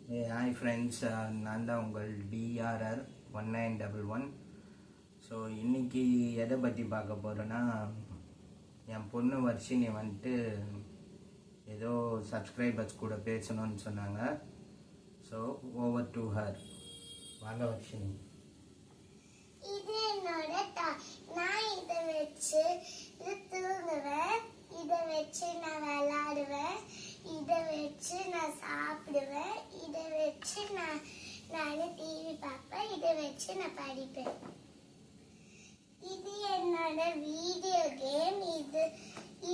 Hi friends, நான் தான் உங்கள் DRR 1911. ஸோ இன்றைக்கி எதை பற்றி பார்க்க போகிறேன்னா, என் பொண்ணு வர்ஷினி வந்துட்டு ஏதோ சப்ஸ்கிரைபர்ஸ் கூட பேசணும்னு சொன்னாங்க. So over to her. வாங்க வர்ஷினி. இது என்னோட நான் இதை வச்சு இது தூங்குவேன், இதை வச்சு நான் விளையாடுவேன், இதை வச்சு நான் சாப்பிடுவேன், இதை வச்சு நான் டிவி பார்ப்பேன், இதை வச்சு நான் படிப்பேன். இது என்னோட வீடியோ கேம்.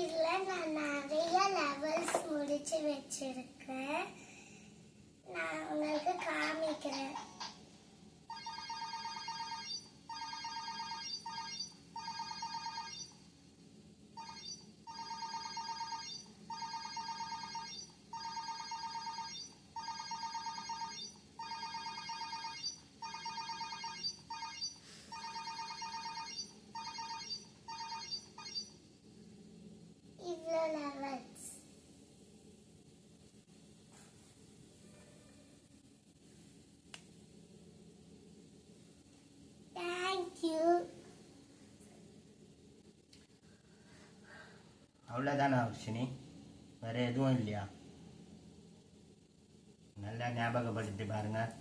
இதில் நான் நிறைய லெவல்ஸ் முடிச்சு வச்சிருக்கேன். நான் உங்களுக்கு காமிக்கிறேன். Levels. Thank you. அவ்வளோதானா வர்ஷினி? வேறு எதுவும் இல்லையா? நல்லா ஞாபகப்படுத்தி பாருங்கள்.